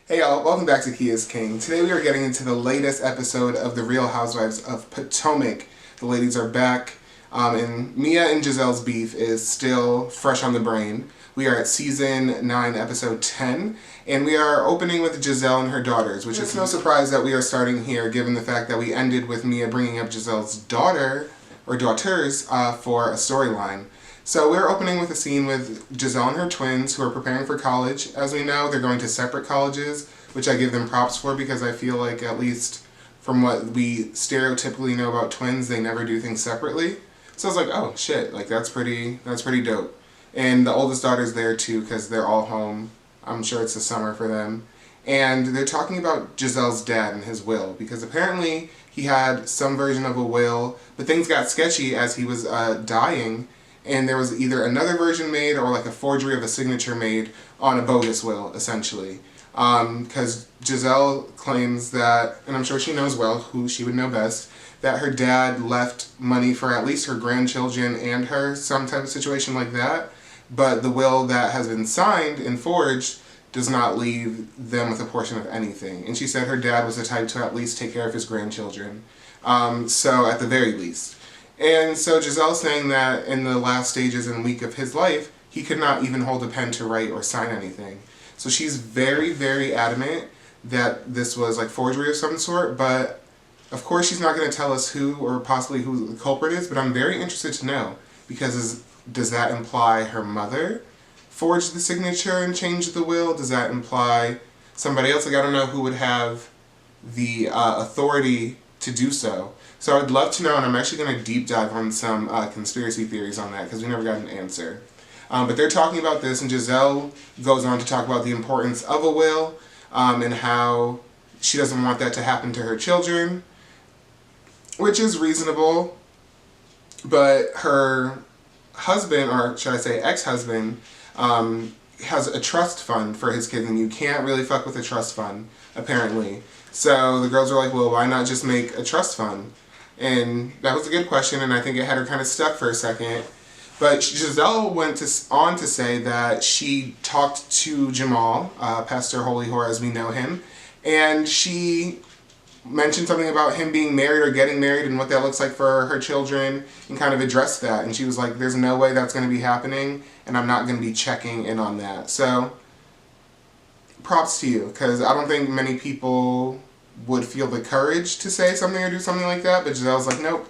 Hey y'all, welcome back to Key is King. Today we are getting into the latest episode of The Real Housewives of Potomac. The ladies are back, and Mia and Giselle's beef is still fresh on the brain. We are at season 9, episode 10, and we are opening with Giselle and her daughters, which is no surprise that we are starting here given the fact that we ended with Mia bringing up Giselle's daughter, or daughters, for a storyline. So we're opening with a scene with Giselle and her twins who are preparing for college. As we know, they're going to separate colleges, which I give them props for because I feel like, at least from what we stereotypically know about twins, they never do things separately. So I was like, oh shit, like that's pretty dope. And the oldest daughter's there too because they're all home. I'm sure it's the summer for them. And they're talking about Giselle's dad and his will because apparently he had some version of a will, but things got sketchy as he was dying. And there was either another version made or like a forgery of a signature made on a bogus will, essentially. Because Giselle claims that, and I'm sure she knows well, who she would know best, that her dad left money for at least her grandchildren and her, some type of situation like that. But the will that has been signed and forged does not leave them with a portion of anything. And she said her dad was the type to at least take care of his grandchildren. So at the very least. And so Giselle's saying that in the last stages and week of his life, he could not even hold a pen to write or sign anything. So she's very, very adamant that this was like forgery of some sort, but of course she's not going to tell us who or possibly who the culprit is, but I'm very interested to know because does that imply her mother forged the signature and changed the will? Does that imply somebody else? Like I don't know who would have the authority to do so. So I'd love to know, and I'm actually going to deep dive on some conspiracy theories on that because we never got an answer. But they're talking about this, and Giselle goes on to talk about the importance of a will and how she doesn't want that to happen to her children, which is reasonable. But her husband, or should I say ex-husband, has a trust fund for his kids, and you can't really fuck with a trust fund, apparently. So the girls are like, well, why not just make a trust fund? And that was a good question, and I think it had her kind of stuck for a second. But Giselle went on to say that she talked to Jamal, Pastor Holy Whore as we know him, and she mentioned something about him being married or getting married and what that looks like for her children and kind of addressed that. And she was like, there's no way that's going to be happening, and I'm not going to be checking in on that. So props to you, because I don't think many people would feel the courage to say something or do something like that, but Giselle's like, nope,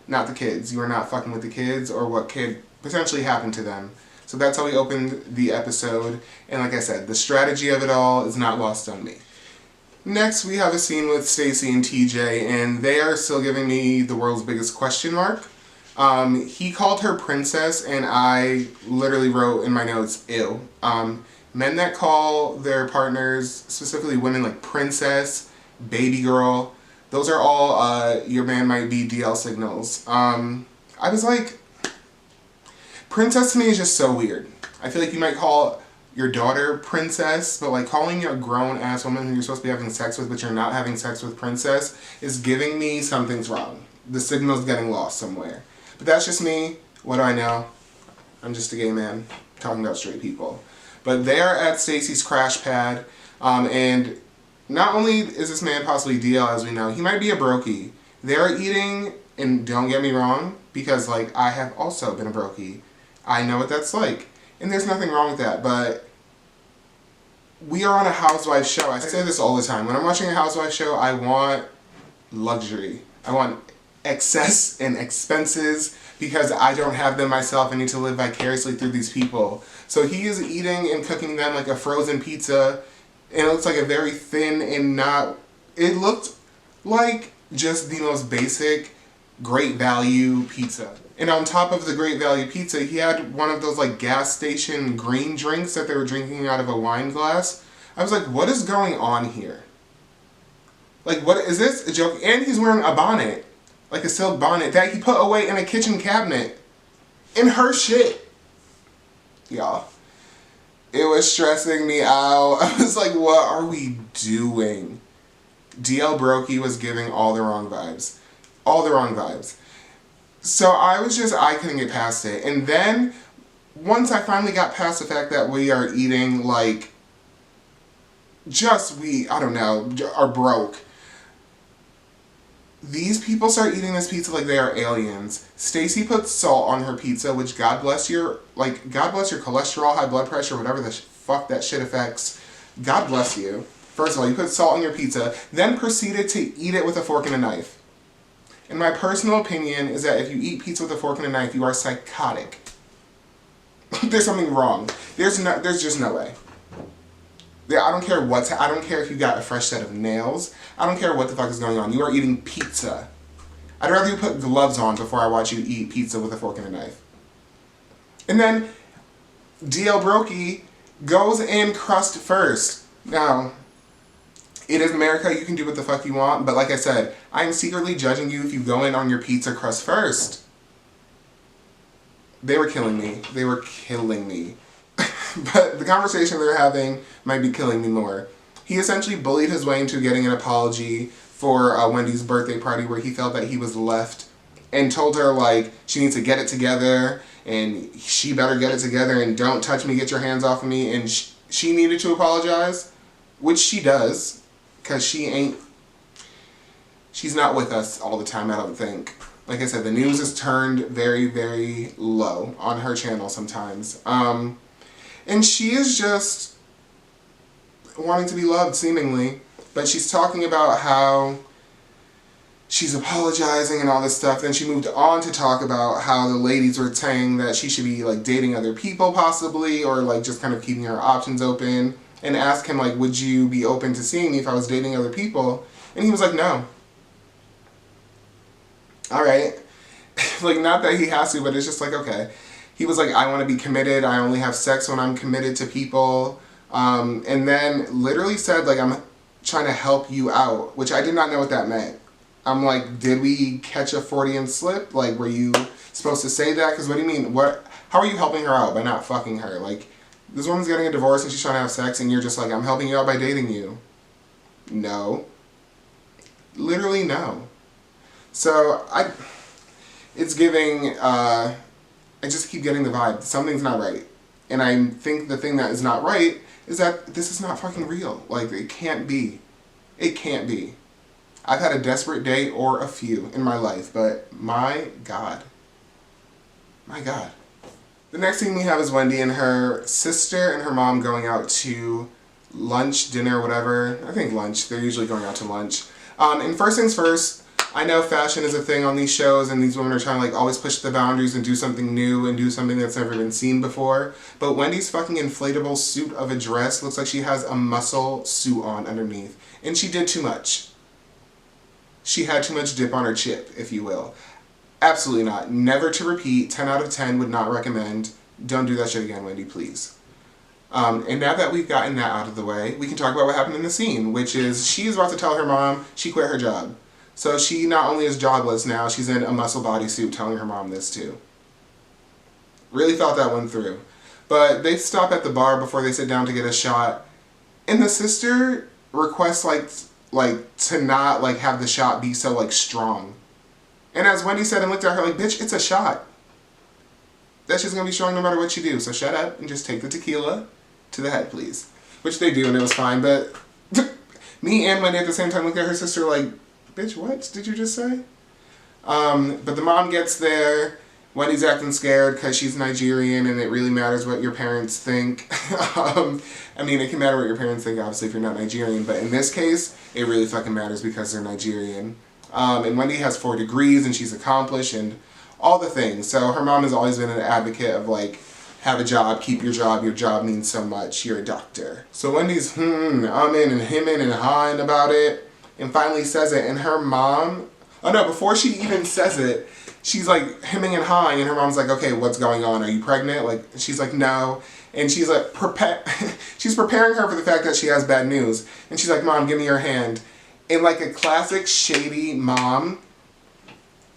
not the kids. You are not fucking with the kids or what could potentially happen to them. So that's how we opened the episode, and like I said, the strategy of it all is not lost on me. Next, we have a scene with Stacey and TJ, and they are still giving me the world's biggest question mark. He called her princess, and I literally wrote in my notes, ew. Men that call their partners, specifically women, like princess, baby girl, those are all your man might be DL signals. I was like, princess to me is just so weird. I feel like you might call your daughter princess, but like calling a grown ass woman who you're supposed to be having sex with but you're not having sex with princess is giving me something's wrong. The signal's getting lost somewhere. But that's just me. What do I know? I'm just a gay man talking about straight people. But they're at Stacey's crash pad, and not only is this man possibly DL, as we know, he might be a brokey. They're eating, and don't get me wrong, because like I have also been a brokey. I know what that's like. And there's nothing wrong with that, but we are on a housewife show. I say this all the time. When I'm watching a housewife show, I want luxury. I want excess and expenses because I don't have them myself. I need to live vicariously through these people. So he is eating and cooking them like a frozen pizza, and it looks like a very thin and not... It looked like just the most basic great value pizza. And on top of the great value pizza, he had one of those like gas station green drinks that they were drinking out of a wine glass. I was like, what is going on here? Like, what is this a joke? And he's wearing a bonnet, like a silk bonnet that he put away in a kitchen cabinet in her shit. Y'all, it was stressing me out. I was like, what are we doing? DL Brokey was giving all the wrong vibes. All the wrong vibes. So I couldn't get past it. And then, once I finally got past the fact that we are eating, like, I don't know, are broke. These people start eating this pizza like they are aliens. Stacy puts salt on her pizza, which God bless your cholesterol, high blood pressure, whatever the fuck that shit affects. God bless you. First of all, you put salt on your pizza, then proceeded to eat it with a fork and a knife. And my personal opinion is that if you eat pizza with a fork and a knife, you are psychotic. There's something wrong. There's just no way. I don't care I don't care if you got a fresh set of nails. I don't care what the fuck is going on. You are eating pizza. I'd rather you put gloves on before I watch you eat pizza with a fork and a knife. And then DL Brokey goes in crust first. Now, it is America. You can do what the fuck you want. But like I said, I'm secretly judging you if you go in on your pizza crust first. They were killing me. They were killing me. But the conversation they're having might be killing me more. He essentially bullied his way into getting an apology for Wendy's birthday party where he felt that he was left, and told her, like, she needs to get it together and she better get it together and don't touch me, get your hands off of me. And she needed to apologize, which she does, because she's not with us all the time, I don't think. Like I said, the news is turned very, very low on her channel sometimes. And she is just wanting to be loved, seemingly. But she's talking about how she's apologizing and all this stuff. Then she moved on to talk about how the ladies were saying that she should be, like, dating other people possibly, or, like, just kind of keeping her options open. And asked him, like, would you be open to seeing me if I was dating other people? And he was like, no. Alright. Like, not that he has to, but it's just like, okay. He was like, I want to be committed. I only have sex when I'm committed to people. And then literally said, like, I'm trying to help you out, which I did not know what that meant. I'm like, did we catch a Freudian slip? Like, were you supposed to say that? Because what do you mean? How are you helping her out by not fucking her? Like, this woman's getting a divorce and she's trying to have sex and you're just like, I'm helping you out by dating you. No. Literally no. So, it's giving, I just keep getting the vibe. Something's not right. And I think the thing that is not right is that this is not fucking real. Like, it can't be. It can't be. I've had a desperate day or a few in my life, but my God. My God. The next thing we have is Wendy and her sister and her mom going out to lunch, dinner, whatever. I think lunch. They're usually going out to lunch. And first things first, I know fashion is a thing on these shows and these women are trying to, like, always push the boundaries and do something new and do something that's never been seen before. But Wendy's fucking inflatable suit of a dress looks like she has a muscle suit on underneath. And she did too much. She had too much dip on her chip, if you will. Absolutely not. Never to repeat. 10 out of 10 would not recommend. Don't do that shit again, Wendy, please. And now that we've gotten that out of the way, we can talk about what happened in the scene, which is she is about to tell her mom she quit her job. So she not only is jobless now, she's in a muscle bodysuit telling her mom this too. Really thought that one through. But they stop at the bar before they sit down to get a shot. And the sister requests like to not like have the shot be so like strong. And as Wendy said and looked at her like, bitch, it's a shot. That shit's gonna be strong no matter what you do. So shut up and just take the tequila to the head, please. Which they do and it was fine. But me and Wendy at the same time looked at her sister like, bitch, what did you just say? But the mom gets there. Wendy's acting scared because she's Nigerian and it really matters what your parents think. I mean, it can matter what your parents think, obviously, if you're not Nigerian. But in this case, it really fucking matters because they're Nigerian. And Wendy has 4 degrees and she's accomplished and all the things. So her mom has always been an advocate of, like, have a job, keep your job means so much, you're a doctor. So Wendy's and hemming and hawing about it. And finally says it, and her mom, oh no, before she even says it, she's like hemming and hawing, and her mom's like, okay, what's going on? Are you pregnant? Like, she's like, no. And she's like, she's preparing her for the fact that she has bad news. And she's like, Mom, give me your hand. And like a classic shady mom,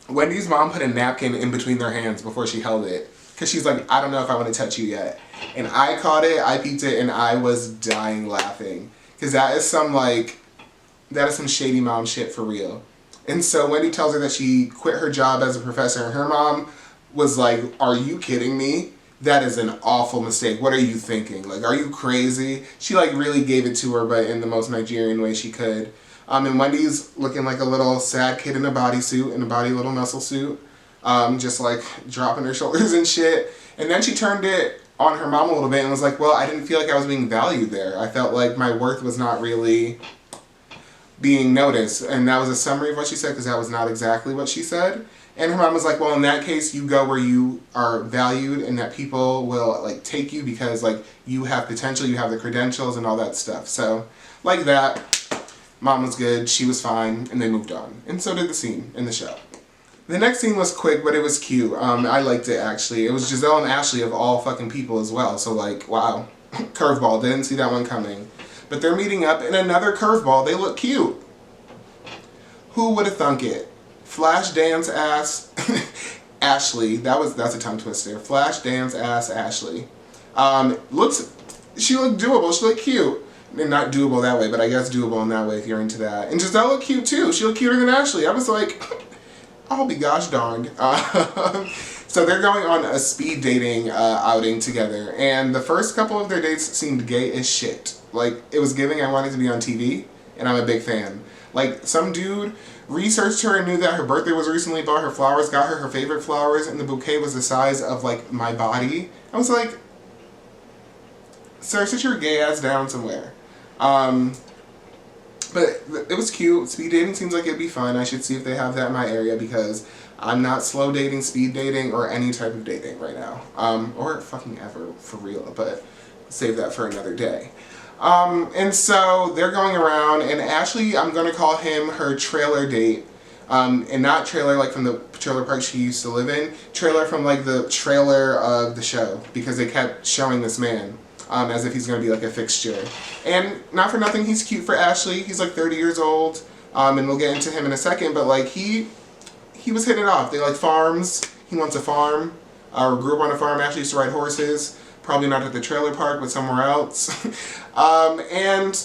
Wendy's mom put a napkin in between their hands before she held it. Because she's like, I don't know if I want to touch you yet. And I caught it, I peeked it, and I was dying laughing. Because that is some shady mom shit for real. And so Wendy tells her that she quit her job as a professor, and her mom was like, are you kidding me? that is an awful mistake. What are you thinking? Like, are you crazy? She like really gave it to her, but in the most Nigerian way she could. And Wendy's looking like a little sad kid in a bodysuit, in a body little muscle suit. Just like dropping her shoulders and shit. And then she turned it on her mom a little bit and was like, well, I didn't feel like I was being valued there. I felt like my worth was not really being noticed. And that was a summary of what she said, because that was not exactly what she said. And her mom was like, well, in that case, you go where you are valued and that people will like take you because like you have potential, you have the credentials and all that stuff. So like that, mom was good, she was fine, and they moved on. And so did the scene in the show. The next scene was quick, but it was cute. I liked it actually. It was Giselle and Ashley of all fucking people as well. So like, wow, curveball, didn't see that one coming. But they're meeting up in another curveball. They look cute. Who would have thunk it? Flash dance ass Ashley. That's a tongue twister. Flash dance ass Ashley. She looked doable. She looked cute. And not doable that way, but I guess doable in that way if you're into that. And Giselle looked cute too. She looked cuter than Ashley. I was like, I'll be gosh darned. So they're going on a speed dating outing together, and the first couple of their dates seemed gay as shit. Like, it was giving I wanted to be on TV, and I'm a big fan. Like, some dude researched her and knew that her birthday was recently, bought her flowers, got her favorite flowers, and the bouquet was the size of, like, my body. I was like, sir, sit your gay ass down somewhere. But it was cute. Speed dating seems like it'd be fun. I should see if they have that in my area, because I'm not slow dating, speed dating, or any type of dating right now. Or fucking ever, for real, but save that for another day. And so they're going around, and Ashley, I'm going to call him her trailer date. And not trailer like from the trailer park she used to live in. Trailer from like the trailer of the show, because they kept showing this man. As if he's going to be like a fixture. And not for nothing, he's cute for Ashley. He's like 30 years old, and we'll get into him in a second, but like he was hitting it off. They like farms. He wants a farm, or grew up on a farm. Ashley used to ride horses, probably not at the trailer park, but somewhere else. And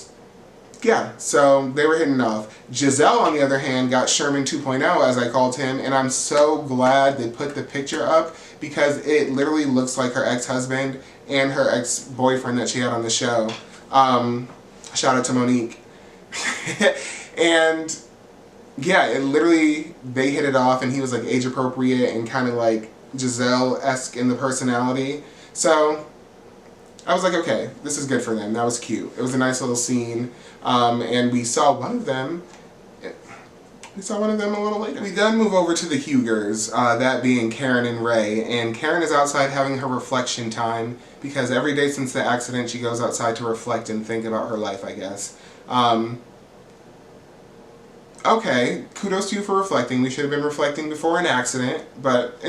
yeah, so they were hitting it off. Giselle, on the other hand, got Sherman 2.0, as I called him, and I'm so glad they put the picture up, because it literally looks like her ex-husband and her ex-boyfriend that she had on the show. Shout out to Monique. And yeah, it literally, they hit it off, and he was like age appropriate and kind of like Giselle-esque in the personality. So I was like, okay, this is good for them. That was cute. It was a nice little scene. And we saw one of them. We saw one of them a little later. We then move over to the Hugers, that being Karen and Ray. And Karen is outside having her reflection time, because every day since the accident she goes outside to reflect and think about her life, I guess. Okay, kudos to you for reflecting. We should have been reflecting before an accident, but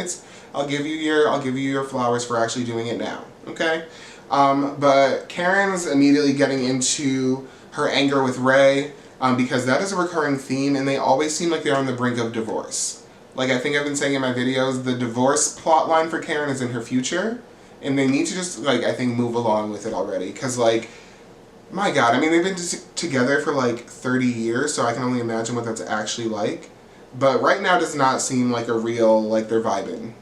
I'll give you your flowers for actually doing it now, okay? But Karen's immediately getting into her anger with Ray, because that is a recurring theme, and they always seem like they're on the brink of divorce. Like I think I've been saying in my videos, the divorce plot line for Karen is in her future, and they need to just, like, I think move along with it already, because, like, my God, I mean, they've been together for, like, 30 years, so I can only imagine what that's actually like. But right now does not seem like a real, like, they're vibing.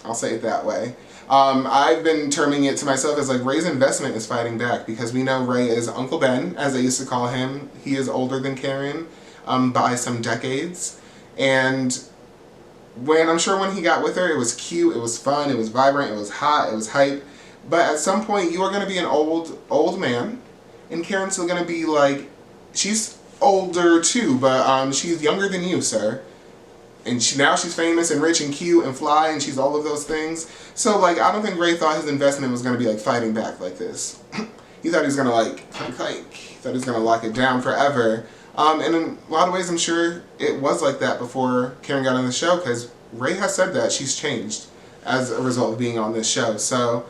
I'll say it that way. I've been terming it to myself as, like, Ray's investment is fighting back, because we know Ray is Uncle Ben, as I used to call him. He is older than Karen by some decades. And I'm sure when he got with her, it was cute, it was fun, it was vibrant, it was hot, it was hype. But at some point, you are going to be an old man, and Karen's still going to be, like, she's older too, but she's younger than you, sir. And now she's famous and rich and cute and fly, and she's all of those things. So, like, I don't think Ray thought his investment was going to be, like, fighting back like this. He thought he was going to, like, he thought he was going to lock it down forever. And in a lot of ways, I'm sure it was like that before Karen got on the show, because Ray has said that she's changed as a result of being on this show. So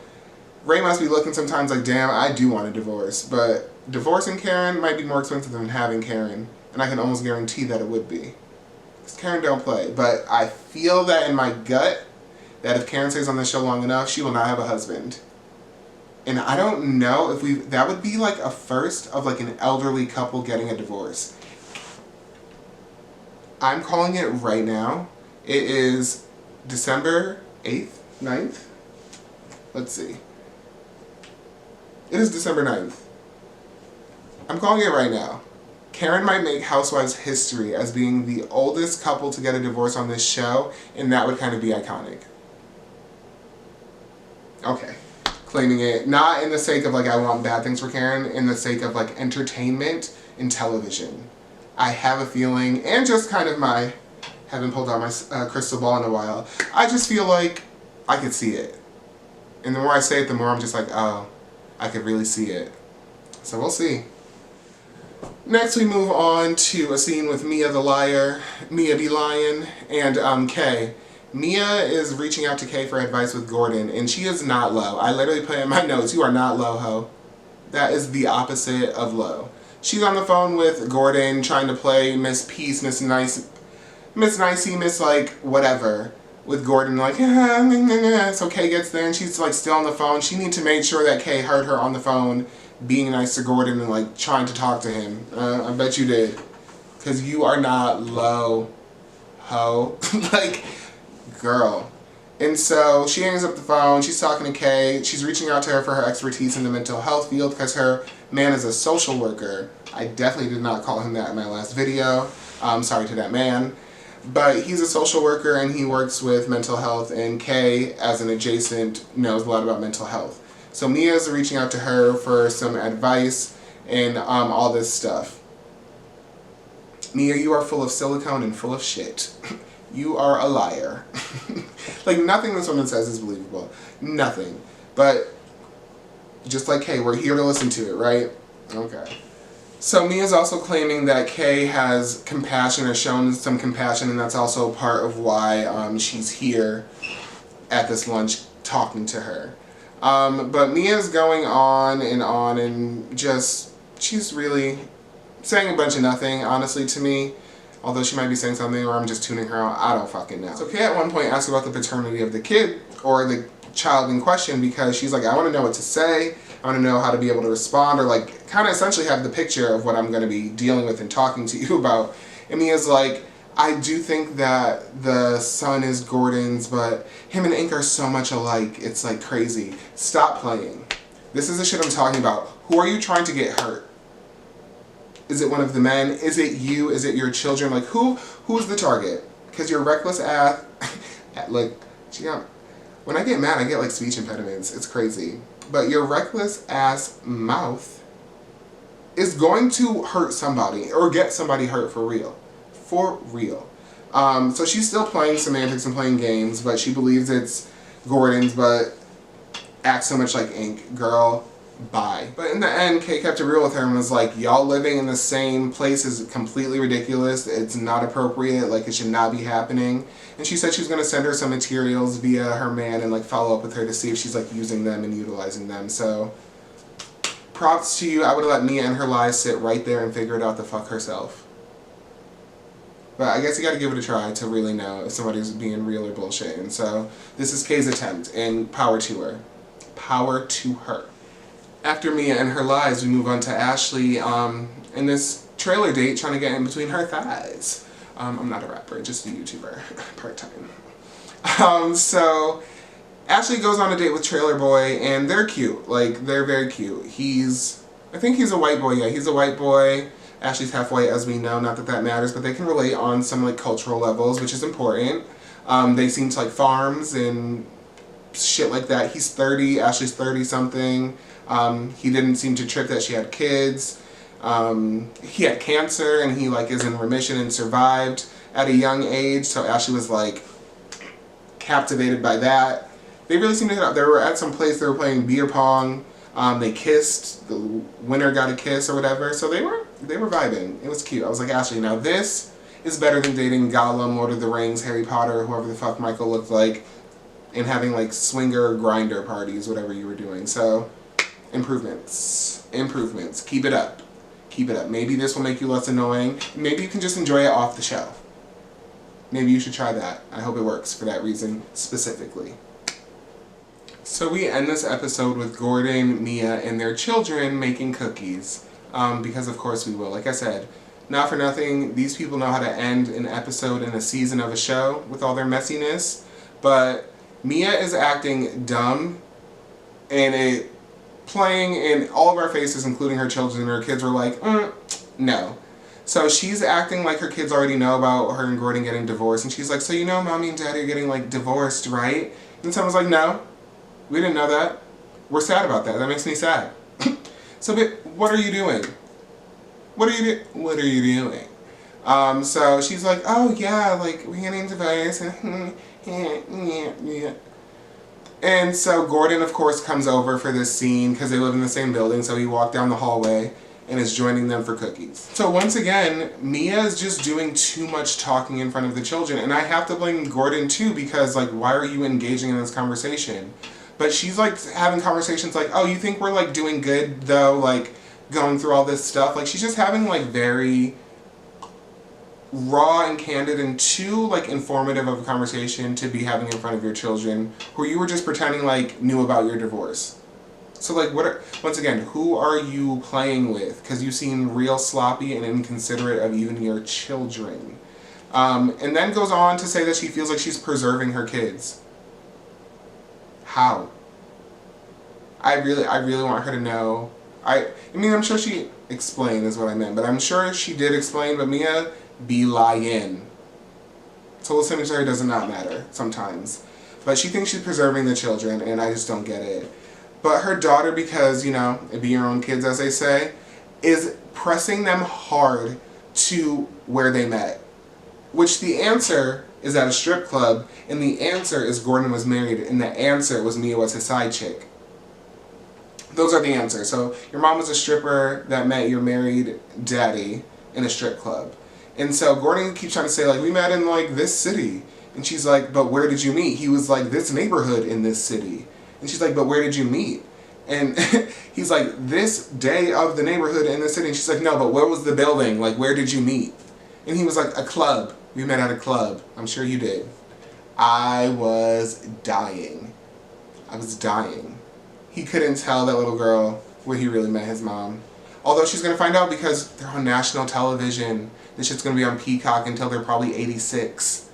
Ray must be looking sometimes like, damn, I do want a divorce. But divorcing Karen might be more expensive than having Karen. And I can almost guarantee that it would be. Because Karen don't play. But I feel that in my gut, that if Karen stays on the show long enough, she will not have a husband. And I don't know if that would be like a first of like an elderly couple getting a divorce. I'm calling it right now. It is December 8th, 9th. Let's see. It is December 9th. I'm calling it right now. Karen might make Housewives history as being the oldest couple to get a divorce on this show, and that would kind of be iconic. Okay. Claiming it, not in the sake of like I want bad things for Karen, in the sake of like entertainment in television. I have a feeling, and just kind of my, haven't pulled out my crystal ball in a while, I just feel like I could see it. And the more I say it, the more I'm just like, oh, I could really see it. So we'll see. Next we move on to a scene with Mia the liar, Mia be lying, and Kay. Mia is reaching out to Kay for advice with Gordon, and she is not low. I literally put in my notes, you are not low, ho. That is the opposite of low. She's on the phone with Gordon, trying to play Miss Peace, Miss Nicey, Miss like whatever, with Gordon, like, so Kay gets there and she's like still on the phone. She needs to make sure that Kay heard her on the phone being nice to Gordon and like trying to talk to him. I bet you did. Because you are not low, ho. Like, girl. And so she hangs up the phone, she's talking to Kay, she's reaching out to her for her expertise in the mental health field because her man is a social worker. I definitely did not call him that in my last video. Sorry to that man. But he's a social worker and he works with mental health, and Kay, as an adjacent, knows a lot about mental health. So Mia's reaching out to her for some advice and all this stuff. Mia, you are full of silicone and full of shit. You are a liar. Like, nothing this woman says is believable. Nothing. But, just like Kay, we're here to listen to it, right? Okay. So Mia's also claiming that Kay has compassion, or shown some compassion, and that's also part of why she's here at this lunch talking to her. But Mia's going on, and just, she's really saying a bunch of nothing, honestly, to me. Although she might be saying something, or I'm just tuning her out, I don't fucking know. So Kay at one point asks about the paternity of the kid, or the child in question, because she's like, I want to know what to say, I want to know how to be able to respond, or like, kind of essentially have the picture of what I'm going to be dealing with and talking to you about. And Mia's like, I do think that the son is Gordon's, but him and Ink are so much alike, it's like crazy. Stop playing. This is the shit I'm talking about. Who are you trying to get hurt? Is it one of the men? Is it you? Is it your children? Like, who's the target? Because your reckless ass, like, when I get mad, I get like speech impediments. It's crazy. But your reckless ass mouth is going to hurt somebody, or get somebody hurt for real. For real. So she's still playing semantics and playing games, but she believes it's Gordon's, but acts so much like Ink. Girl, bye. But in the end, Kay kept it real with her and was like, y'all living in the same place is completely ridiculous. It's not appropriate. Like, it should not be happening. And she said she was going to send her some materials via her man and like follow up with her to see if she's like using them and utilizing them. So props to you. I would have let Mia and her lies sit right there and figure it out the fuck herself. But I guess you got to give it a try to really know if somebody's being real or bullshit. And so this is Kay's attempt, and power to her. Power to her. After Mia and her lies, we move on to Ashley in this trailer date trying to get in between her thighs. I'm not a rapper, just a YouTuber, part-time. So Ashley goes on a date with Trailer Boy, and they're cute. Like, they're very cute. I think he's a white boy, yeah, he's a white boy. Ashley's half white, as we know, not that that matters, but they can relate on some like cultural levels, which is important. They seem to like farms and shit like that. He's 30, Ashley's 30-something. He didn't seem to trip that she had kids. He had cancer and he like is in remission and survived at a young age, so Ashley was like captivated by that. They really seemed to hit up. They were at some place, they were playing beer pong. They kissed, the winner got a kiss or whatever, so they were vibing. It was cute. I was like, Ashley, now this is better than dating Gollum, Lord of the Rings, Harry Potter, whoever the fuck Michael looked like, and having like swinger grinder parties, whatever you were doing. So improvements. Keep it up. Keep it up. Maybe this will make you less annoying. Maybe you can just enjoy it off the show. Maybe you should try that. I hope it works for that reason specifically. So we end this episode with Gordon, Mia, and their children making cookies. Because of course we will. Like I said, not for nothing, these people know how to end an episode in a season of a show with all their messiness. But Mia is acting dumb and it playing in all of our faces, including her children, and her kids were like, no. So she's acting like her kids already know about her and Gordon getting divorced, and she's like, so you know mommy and daddy are getting like divorced, right? And someone's like, no, we didn't know that. We're sad about that. That makes me sad. So, but what are you doing? What are you doing? So she's like, oh yeah, like we're getting divorced. And so Gordon, of course, comes over for this scene because they live in the same building, so he walked down the hallway and is joining them for cookies. So once again, Mia is just doing too much talking in front of the children, and I have to blame Gordon too, because like, why are you engaging in this conversation? But she's like having conversations like, oh, you think we're like doing good though, like going through all this stuff? Like she's just having like very raw and candid and too like informative of a conversation to be having in front of your children who you were just pretending like knew about your divorce. So like once again, who are you playing with? Because you seem real sloppy and inconsiderate of even your children. And then goes on to say that she feels like she's preserving her kids. How? I really want her to know. I mean, I'm sure she explained is what I meant, but I'm sure she did explain, but Mia be lying. Total cemetery does not matter sometimes. But she thinks she's preserving the children, and I just don't get it. But her daughter, because, you know, it be your own kids, as they say, is pressing them hard to where they met. Which the answer is at a strip club, and the answer is Gordon was married, and the answer was Mia was his side chick. Those are the answers. So your mom was a stripper that met your married daddy in a strip club. And so Gordon keeps trying to say, like, we met in, like, this city. And she's like, but where did you meet? He was like, this neighborhood in this city. And she's like, but where did you meet? And he's like, this day of the neighborhood in the city. And she's like, no, but where was the building? Like, where did you meet? And he was like, a club. We met at a club. I'm sure you did. I was dying. I was dying. He couldn't tell that little girl where he really met his mom. Although she's going to find out because they're on national television. This shit's going to be on Peacock until they're probably 86.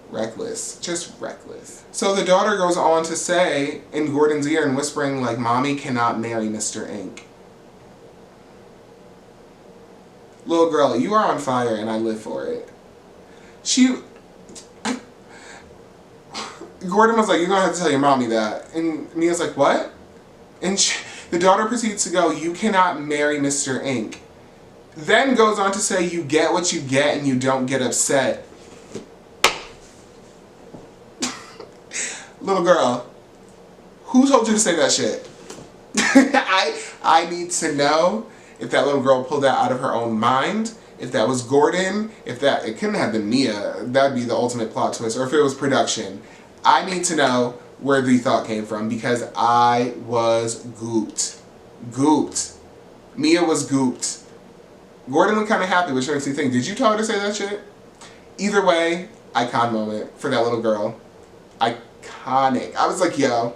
Reckless. Just reckless. So the daughter goes on to say in Gordon's ear and whispering like, mommy cannot marry Mr. Inc. Little girl, you are on fire and I live for it. Gordon was like, you're going to have to tell your mommy that. And Mia's like, what? And the daughter proceeds to go, you cannot marry Mr. Inc. Then goes on to say, you get what you get and you don't get upset. Little girl, who told you to say that shit? I need to know if that little girl pulled that out of her own mind, if that was Gordon, it couldn't have been Mia, that'd be the ultimate plot twist, or if it was production. I need to know where the thought came from because I was gooped. Gooped. Mia was gooped. Gordon looked kind of happy, which makes me think, did you tell her to say that shit? Either way, icon moment for that little girl. Iconic. I was like, yo,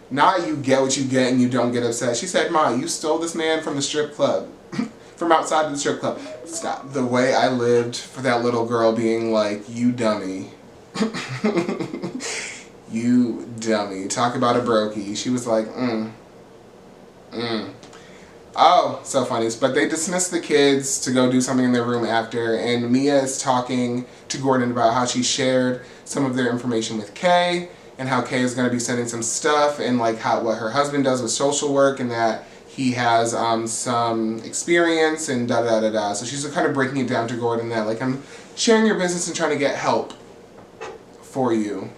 not you get what you get and you don't get upset. She said, Ma, you stole this man from the strip club. From outside of the strip club. Stop. The way I lived for that little girl being like, you dummy. You dummy. Talk about a brokey. She was like, Oh, so funny. But they dismiss the kids to go do something in their room after, and Mia is talking to Gordon about how she shared some of their information with Kay, and how Kay is going to be sending some stuff, and like what her husband does with social work, and that he has some experience, and da-da-da-da. So she's kind of breaking it down to Gordon that, like, I'm sharing your business and trying to get help for you.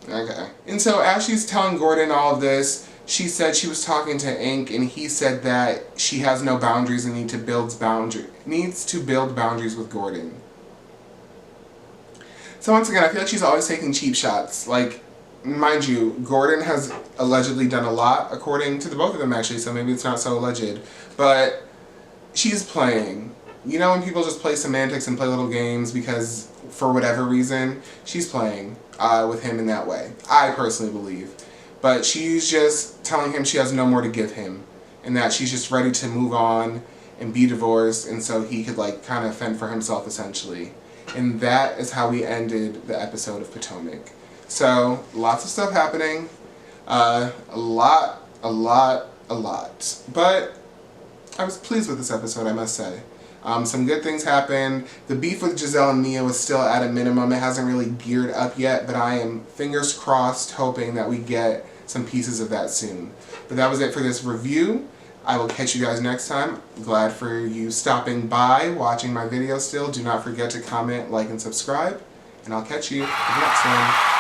Okay. And so as she's telling Gordon all of this, she said she was talking to Ink, and he said that she has no boundaries and needs to build boundaries with Gordon. So once again, I feel like she's always taking cheap shots. Like, mind you, Gordon has allegedly done a lot, according to the both of them actually, so maybe it's not so alleged. But she's playing. You know when people just play semantics and play little games because, for whatever reason, she's playing with him in that way. I personally believe. But she's just telling him she has no more to give him, and that she's just ready to move on and be divorced, and so he could like kind of fend for himself essentially. And that is how we ended the episode of Potomac. So lots of stuff happening, A lot. But I was pleased with this episode, I must say. Some good things happened. The beef with Giselle and Mia was still at a minimum. It hasn't really geared up yet, but I am fingers crossed hoping that we get some pieces of that soon. But that was it for this review. I will catch you guys next time. Glad for you stopping by, watching my video still. Do not forget to comment, like, and subscribe. And I'll catch you in the next one.